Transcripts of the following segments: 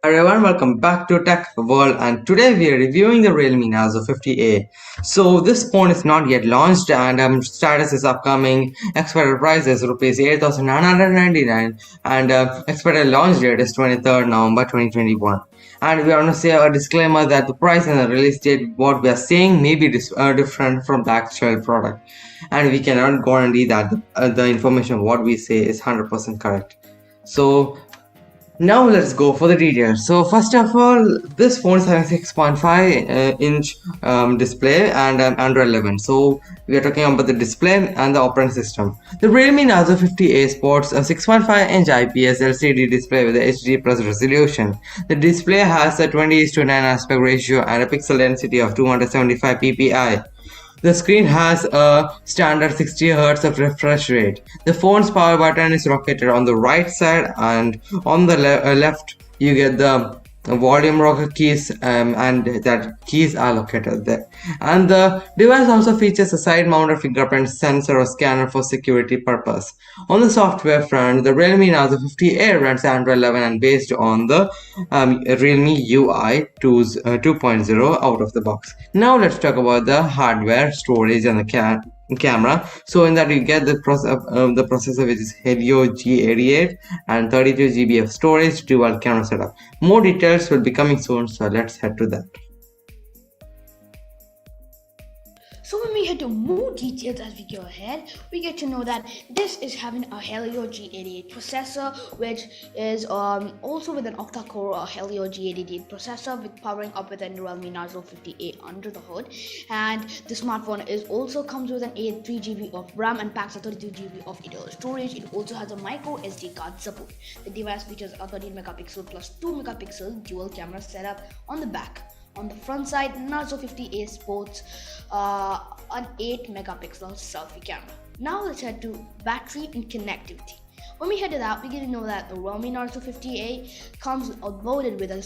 Everyone, welcome back to Tech World, and today we are reviewing the Realme Narzo 50A. So this phone is not yet launched, and status is upcoming. Expected price is rupees 8,999, and expected launch date is 23rd November 2021. And we want to say a disclaimer that the price and the release date, what we are saying, may be different from the actual product, and we cannot guarantee that the information what we say is 100% correct. So now let's go for the details. So first of all, this phone is having 6.5 inch display and Android 11. So we are talking about the display and the operating system. The Realme Narzo 50A sports a 6.5 inch IPS LCD display with a HD plus resolution. The display has a 20:9 aspect ratio and a pixel density of 275 ppi. The screen has a standard 60 Hz of refresh rate. The phone's power button is located on the right side, and on the left you get the volume rocker keys, and that keys are located there. And the device also features a side mounted fingerprint sensor or scanner for security purpose. On the software front, the Realme Narzo 50A runs Android 11 and based on the Realme UI 2.0 out of the box. Now let's talk about the hardware, storage, and the camera. So in that you get the processor, which is Helio G88 and 32 GB of storage, dual camera setup. More details will be coming soon, so let's head to that. So when we head to more details as we go ahead, we get to know that this is having a Helio G88 processor, which is also with an octa-core Helio G88 processor with powering up with a Realme Narzo 50A under the hood. And the smartphone is also comes with an 3 GB of RAM and packs a 32 GB of internal storage. It also has a micro SD card support. The device features a 13 megapixel plus 2 megapixel dual camera setup on the back. On the front side, Narzo 50A sports an 8 megapixel selfie camera. Now let's head to battery and connectivity. When we head to that, we get to know that the Realme Narzo 50A comes loaded with a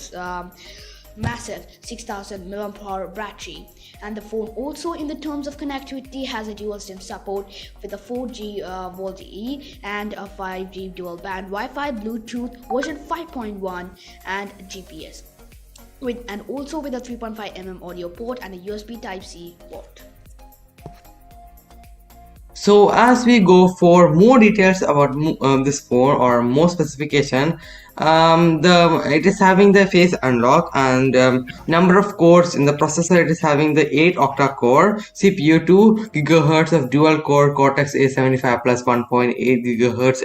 massive 6000 mAh battery, and the phone also in the terms of connectivity has a dual SIM support with a 4G VoLTE and a 5G dual band Wi-Fi, Bluetooth version 5.1 and GPS. And also with a 3.5mm audio port and a USB Type-C port. So as we go for more details about this phone or more specification, it is having the face unlock and number of cores in the processor. It is having the 8 octa core CPU, 2 GHz of dual core Cortex A75 plus 1.8 GHz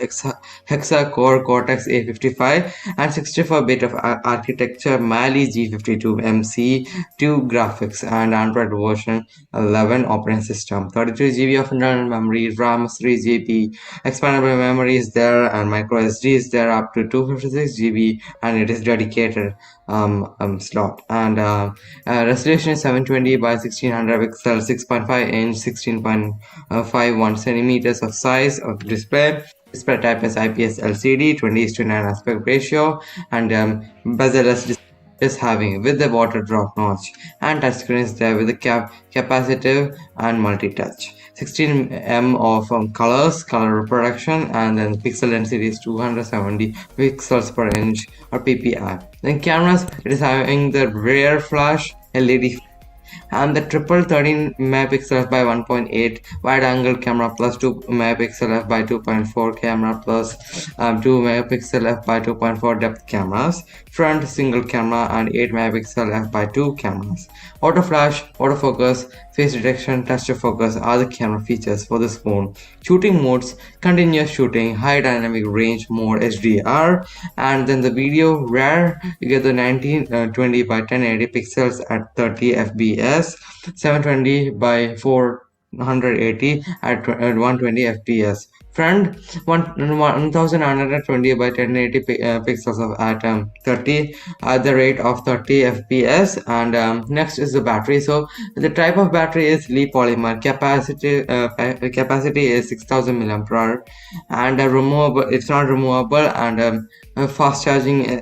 hexa core Cortex A55 and 64-bit of architecture Mali G52 MC2 graphics and Android version 11 operating system. 32 GB of internal memory, RAM 3 GB, expandable memory is there, and micro SD is there up to 256 GB, and it is dedicated slot. And resolution is 720 by 1600 pixels, 6.5 inch, 16.51 centimeters of size of display. Display type is IPS LCD, 20:9 aspect ratio, and bezel-less is having with the water drop notch, and touchscreen is there with the capacitive and multi-touch. 16 of color reproduction, and then pixel density is 270 pixels per inch or ppi. Then cameras, it is having the rear flash LED and the triple 13 megapixel by 1.8 wide angle camera plus 2 megapixel f by 2.4 camera plus 2 megapixel f by 2.4 depth cameras, front single camera and 8 megapixel f by 2 cameras. Auto flash, autofocus, face detection, touch to focus are the camera features for this phone. Shooting modes, continuous shooting, high dynamic range mode HDR, and then the video rare, you get the 1920 by 1080 pixels at 30 fps, 720 by 480 at 120 fps. Front 1920 by 1080 pixels of at 30 at the rate of 30 fps. And next is the battery. So the type of battery is Li polymer. Capacity is 6000 mAh, and removable. It's not removable, and fast charging.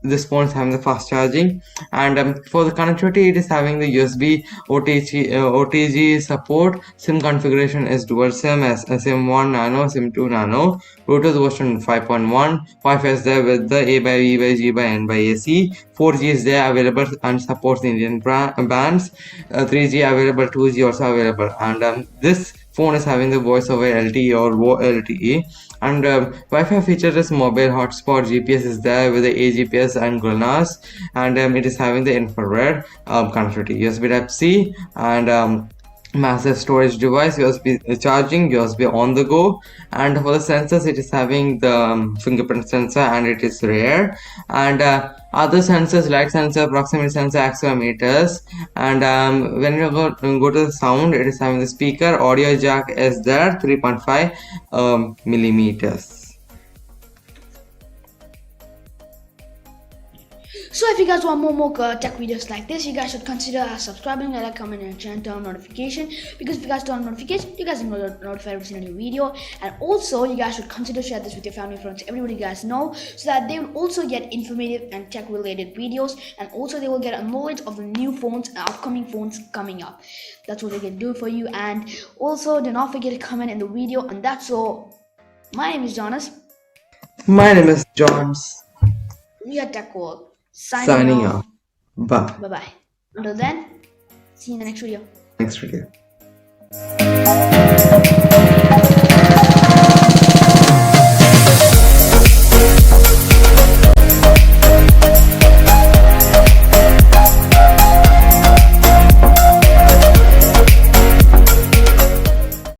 This phone is having the fast charging, and for the connectivity, it is having the USB OTG support. SIM configuration is dual SIM as SIM 1 Nano, SIM 2 Nano. Bluetooth version 5.1. Wi-Fi is there with the A by B by G by N by AC. 4G is there available and supports the Indian bands. 3G available, 2G also available, and this phone is having the voice over LTE or VoLTE, and Wi-Fi feature is mobile hotspot. GPS is there with the AGPS and GLONASS, and it is having the infrared connectivity, USB Type C, and massive storage device, USB charging, USB on the go, and for the sensors, it is having the fingerprint sensor, and it is rare, and other sensors, light sensor, proximity sensor, accelerometers, and when you go to the sound, it is having the speaker, audio jack is there, 3.5 millimeters. So if you guys want more tech videos like this, you guys should consider subscribing, like, comment, and turn on notification. Because if you guys turn on notification, you guys will get notified every single new video. And also, you guys should consider share this with your family, friends, everybody you guys know, so that they will also get informative and tech related videos, and also they will get a knowledge of the new phones and upcoming phones coming up. That's what they can do for you. And also, do not forget to comment in the video. And that's all. My name is Jonas. My name is Johns. We are Tech World. Signing Signing off. off. Bye. Bye bye. Until then, see you in the next video. Next video.